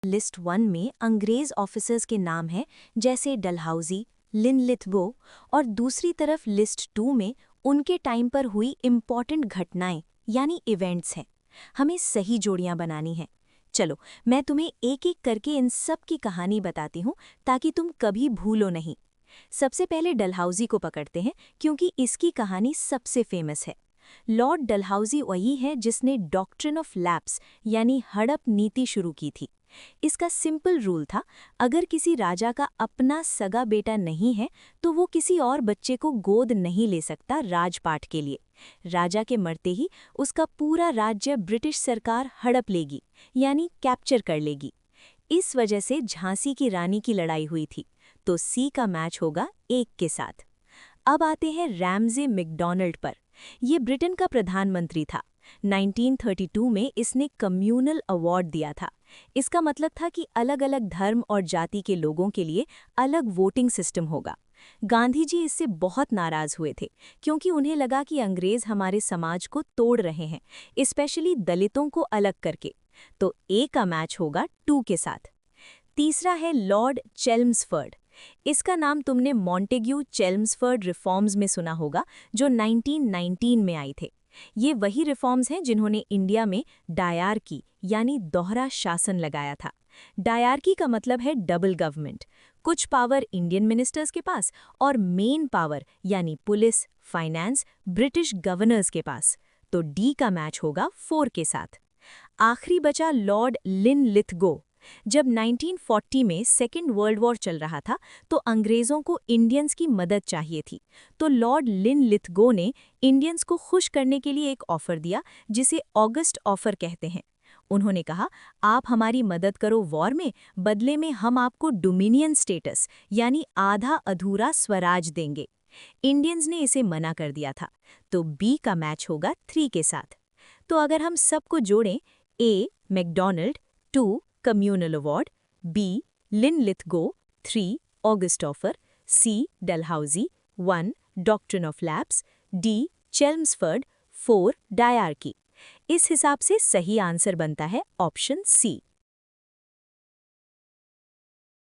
List 1 में अंग्रेज officers के नाम हैं, जैसे डलहौजी, लिनलिथगो, और दूसरी तरफ लिस्ट 2 में उनके टाइम पर हुई इम्पॉर्टेंट घटनाएं यानी इवेंट्स हैं। हमें सही जोड़ियां बनानी हैं। चलो, मैं तुम्हें एक एक करके इन सब की कहानी बताती हूँ ताकि तुम कभी भूलो नहीं। सबसे पहले डलहौजी को पकड़ते हैं क्योंकि इसकी कहानी सबसे फेमस है। लॉर्ड डलहौजी वही है जिसने डॉक्ट्रिन ऑफ लैप्स यानी हड़प नीति शुरू की थी। इसका सिंपल रूल था, अगर किसी राजा का अपना सगा बेटा नहीं है तो वो किसी और बच्चे को गोद नहीं ले सकता राजपाट के लिए। राजा के मरते ही उसका पूरा राज्य ब्रिटिश सरकार हड़प लेगी यानी कैप्चर कर लेगी। इस वजह से झांसी की रानी की लड़ाई हुई थी। तो सी का मैच होगा 1 के साथ। अब आते हैं रैमजे मैकडॉनल्ड पर। ये ब्रिटेन का प्रधानमंत्री था। 1932 में इसने कम्युनल अवार्ड दिया था। इसका मतलब था कि अलग अलग धर्म और जाति के लोगों के लिए अलग वोटिंग सिस्टम होगा। गांधी जी इससे बहुत नाराज हुए थे क्योंकि उन्हें लगा कि अंग्रेज हमारे समाज को तोड़ रहे हैं, स्पेशली दलितों को अलग करके। तो ए का मैच होगा 2 के साथ। तीसरा है लॉर्ड चेल्म्सफर्ड। इसका नाम तुमने मॉन्टेग्यू चेल्म्सफर्ड रिफॉर्म्स में सुना होगा, जो 1919 में आई थे। ये वही रिफॉर्म्स हैं जिन्होंने इंडिया में डायार्की यानी दोहरा शासन लगाया था। डायार्की का मतलब है डबल गवर्नमेंट, कुछ पावर इंडियन मिनिस्टर्स के पास और मेन पावर यानी पुलिस, फाइनेंस ब्रिटिश गवर्नर्स के पास। तो डी का मैच होगा 4 के साथ। आखिरी बचा लॉर्ड लिनलिथगो। जब 1940 में सेकेंड वर्ल्ड वॉर चल रहा था तो अंग्रेज़ों को इंडियंस की मदद चाहिए थी। तो लॉर्ड लिनलिथगो ने इंडियंस को खुश करने के लिए एक ऑफ़र दिया जिसे ऑगस्ट ऑफ़र कहते हैं। उन्होंने कहा, आप हमारी मदद करो वॉर में, बदले में हम आपको डोमिनियन स्टेटस यानी आधा अधूरा स्वराज देंगे। इंडियंस ने इसे मना कर दिया था। तो बी का मैच होगा 3 के साथ। तो अगर हम सबको जोड़ें, A MacDonald, 2 communal award, B Linlithgow, 3 August offer, C Dalhousie, 1 doctrine of lapse, D Chelmsford, 4 dyarchy. इस हिसाब से सही आंसर बनता है ऑप्शन सी।